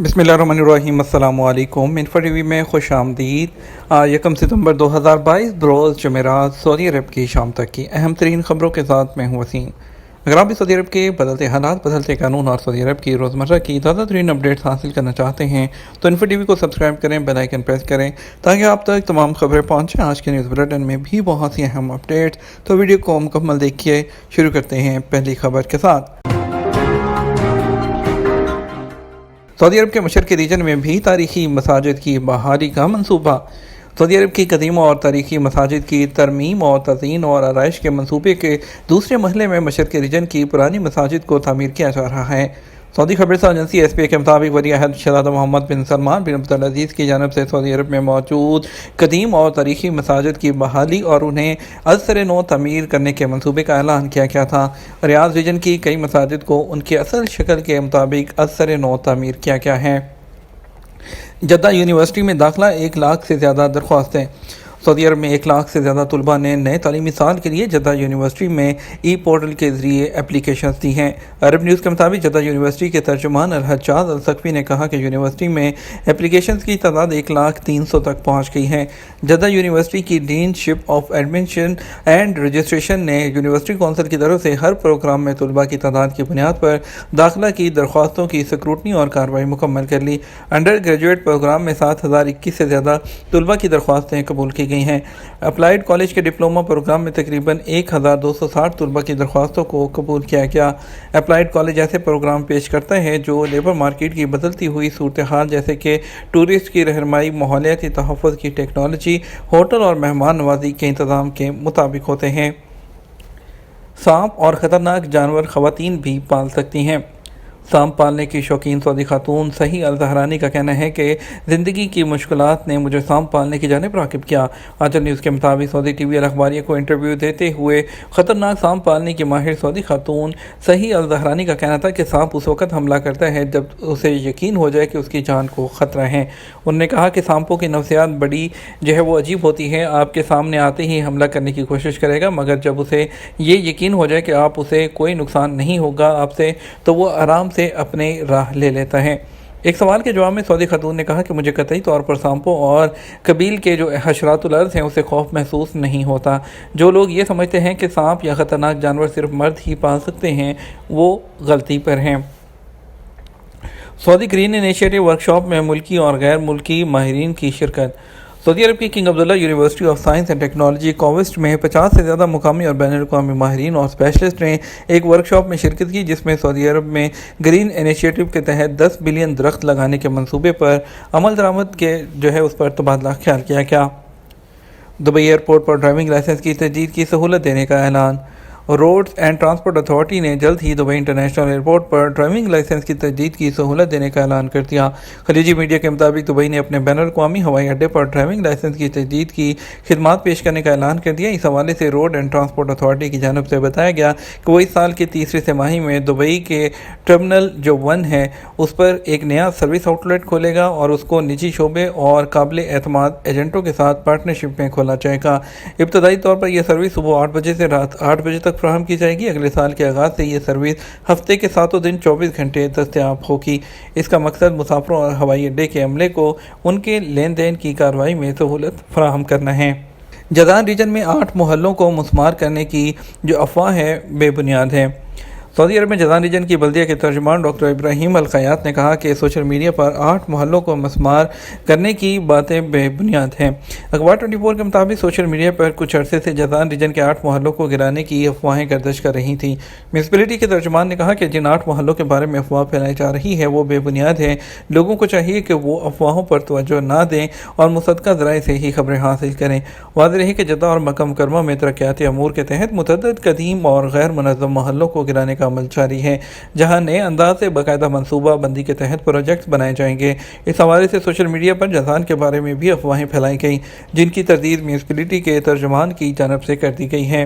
بسم اللہ الرحمن الرحیم۔ السلام علیکم۔ انفو ٹی وی میں خوش آمدید۔ 1 ستمبر 2022 بروز جمعرات سعودی عرب کی شام تک کی اہم ترین خبروں کے ساتھ میں ہوں وسیم۔ اگر آپ بھی سعودی عرب کے بدلتے حالات، بدلتے قانون اور سعودی عرب کی روزمرہ کی تازہ ترین اپڈیٹس حاصل کرنا چاہتے ہیں تو انفو ٹی وی کو سبسکرائب کریں، بیل آئیکن پریس کریں تاکہ آپ تک تمام خبریں پہنچیں۔ آج کے نیوز بلیٹن میں بھی بہت سی اہم اپڈیٹس، تو ویڈیو کو مکمل دیکھیے۔ شروع کرتے ہیں پہلی خبر کے ساتھ۔ سعودی عرب کے مشرقی ریجن میں بھی تاریخی مساجد کی بحالی کا منصوبہ۔ سعودی عرب کی قدیم اور تاریخی مساجد کی ترمیم اور تزئین اور آرائش کے منصوبے کے دوسرے مرحلے میں مشرقی ریجن کی پرانی مساجد کو تعمیر کیا جا رہا ہے۔ سعودی خبررساں ایجنسی ایس پی اے کے مطابق ولی عہد شہزادہ محمد بن سلمان بن عبدالعزیز کی جانب سے سعودی عرب میں موجود قدیم اور تاریخی مساجد کی بحالی اور انہیں از سر نو تعمیر کرنے کے منصوبے کا اعلان کیا گیا تھا۔ ریاض ریجن کی کئی مساجد کو ان کی اصل شکل کے مطابق از سر نو تعمیر کیا گیا ہے۔ جدہ یونیورسٹی میں داخلہ 1 لاکھ سے زیادہ درخواستیں۔ سعودی عرب میں 1 لاکھ سے زیادہ طلباء نے نئے تعلیمی سال کے لیے جدہ یونیورسٹی میں ای پورٹل کے ذریعے اپلیکیشنز دی ہیں۔ عرب نیوز کے مطابق جدہ یونیورسٹی کے ترجمان الحجاج السقفی نے کہا کہ یونیورسٹی میں اپلیکیشنز کی تعداد 1,300,000 تک پہنچ گئی ہے۔ جدہ یونیورسٹی کی ڈین شپ آف ایڈمیشن اینڈ رجسٹریشن نے یونیورسٹی کونسل کی طرف سے ہر پروگرام میں طلباء کی تعداد کی بنیاد پر داخلہ کی درخواستوں کی اسکروٹنی اور کارروائی مکمل کر لی۔ انڈر گریجویٹ پروگرام میں 7,021 سے زیادہ طلباء کی درخواستیں قبول کی گئی ہیں۔ اپلائیڈ کالج کے ڈپلومہ پروگرام میں تقریباً 1,260 طلباء کی درخواستوں کو قبول کیا گیا۔ اپلائیڈ کالج ایسے پروگرام پیش کرتا ہے جو لیبر مارکیٹ کی بدلتی ہوئی صورتحال جیسے کہ ٹورسٹ کی رہنمائی، ماحولیاتی تحفظ کی ٹیکنالوجی، ہوٹل اور مہمان نوازی کے انتظام کے مطابق ہوتے ہیں۔ سانپ اور خطرناک جانور خواتین بھی پال سکتی ہیں۔ سانپ پالنے کی شوقین سعودی خاتون صحیح الزہرانی کا کہنا ہے کہ زندگی کی مشکلات نے مجھے سانپ پالنے کی جانب راغب کیا۔ آنچل نیوز کے مطابق سعودی ٹی وی الاخباریہ کو انٹرویو دیتے ہوئے خطرناک سانپ پالنے کی ماہر سعودی خاتون صحیح الزہرانی کا کہنا تھا کہ سانپ اس وقت حملہ کرتا ہے جب اسے یقین ہو جائے کہ اس کی جان کو خطرہ ہے۔ انہوں نے کہا کہ سانپوں کی نفسیات بڑی وہ عجیب ہوتی ہے، آپ کے سامنے آتے ہی حملہ کرنے کی کوشش کرے گا، مگر جب اسے یہ یقین ہو جائے کہ آپ اسے کوئی نقصان نہیں ہوگا آپ سے، تو وہ آرام سے اپنے راہ لے لیتا ہے۔ ایک سوال کے جواب میں سعودی خاتون نے کہا کہ مجھے قطعی طور پر سانپوں اور قبیل کے جو حشرات الارض ہیں اسے خوف محسوس نہیں ہوتا۔ جو لوگ یہ سمجھتے ہیں کہ سانپ یا خطرناک جانور صرف مرد ہی پال سکتے ہیں وہ غلطی پر ہیں۔ سعودی گرین انیشیٹو ورکشاپ میں ملکی اور غیر ملکی ماہرین کی شرکت۔ سعودی عرب کی King Abdullah University of Science and Technology KAUST میں 50 سے زیادہ مقامی اور بین الاقوامی ماہرین اور اسپیشلسٹ نے ایک ورکشاپ میں شرکت کی جس میں سعودی عرب میں گرین انیشیٹو کے تحت 10 بلین درخت لگانے کے منصوبے پر عمل درآمد کے اس پر تبادلہ خیال کیا گیا۔ دبئی ایئرپورٹ پر ڈرائیونگ لائسنس کی تجدید کی سہولت دینے کا اعلان۔ روڈز اینڈ ٹرانسپورٹ اتھارٹی نے جلد ہی دبئی انٹرنیشنل ایئرپورٹ پر ڈرائیونگ لائسنس کی تجدید کی سہولت دینے کا اعلان کر دیا۔ خلیجی میڈیا کے مطابق دبئی نے اپنے بین الاقوامی ہوائی اڈے پر ڈرائیونگ لائسنس کی تجدید کی خدمات پیش کرنے کا اعلان کر دیا۔ اس حوالے سے روڈ اینڈ ٹرانسپورٹ اتھارٹی کی جانب سے بتایا گیا کہ وہ اس سال کی تیسری سہ-ماہی میں دبئی کے ٹرمینل جو 1 ہے اس پر ایک نیا سروس آؤٹ لیٹ کھولے گا اور اس کو نجی شعبے اور قابل اعتماد ایجنٹوں کے ساتھ پارٹنرشپ میں کھولا جائے گا۔ ابتدائی طور پر یہ سروس صبح 8 بجے سے رات 8 بجے تک فراہم کی جائے گی۔ اگلے سال کے آغاز سے یہ سروس ہفتے کے 7 دن 24 گھنٹے دستیاب ہوگی۔ اس کا مقصد مسافروں اور ہوائی اڈے کے عملے کو ان کے لین دین کی کارروائی میں سہولت فراہم کرنا ہے۔ جازان ریجن میں 8 محلوں کو مسمار کرنے کی جو افواہ ہے بے بنیاد ہے۔ سعودی عرب میں جازان ریجن کی بلدیہ کے ترجمان ڈاکٹر ابراہیم الخیاط نے کہا کہ سوشل میڈیا پر 8 محلوں کو مسمار کرنے کی باتیں بے بنیاد ہیں۔ اخبار 24 کے مطابق سوشل میڈیا پر کچھ عرصے سے جازان ریجن کے 8 محلوں کو گرانے کی افواہیں گردش کر رہی تھیں۔ میونسپلٹی کے ترجمان نے کہا کہ جن 8 محلوں کے بارے میں افواہ پھیلائی جا رہی ہے وہ بے بنیاد ہے۔ لوگوں کو چاہیے کہ وہ افواہوں پر توجہ نہ دیں اور مصدقہ ذرائع سے ہی خبریں حاصل کریں۔ واضح رہے کہ جدہ اور مکہ مکرمہ میں ترقیاتی امور کے تحت متعدد قدیم اور غیر منظم محلوں کو گرانے کا عمل جاری ہے، جہاں نئے انداز سے باقاعدہ منصوبہ بندی کے تحت پروجیکٹس بنائے جائیں گے۔ اس حوالے سے سوشل میڈیا پر جازان کے بارے میں بھی افواہیں پھیلائی گئیں جن کی تردید میونسپلٹی کے ترجمان کی جانب سے کر دی گئی ہے۔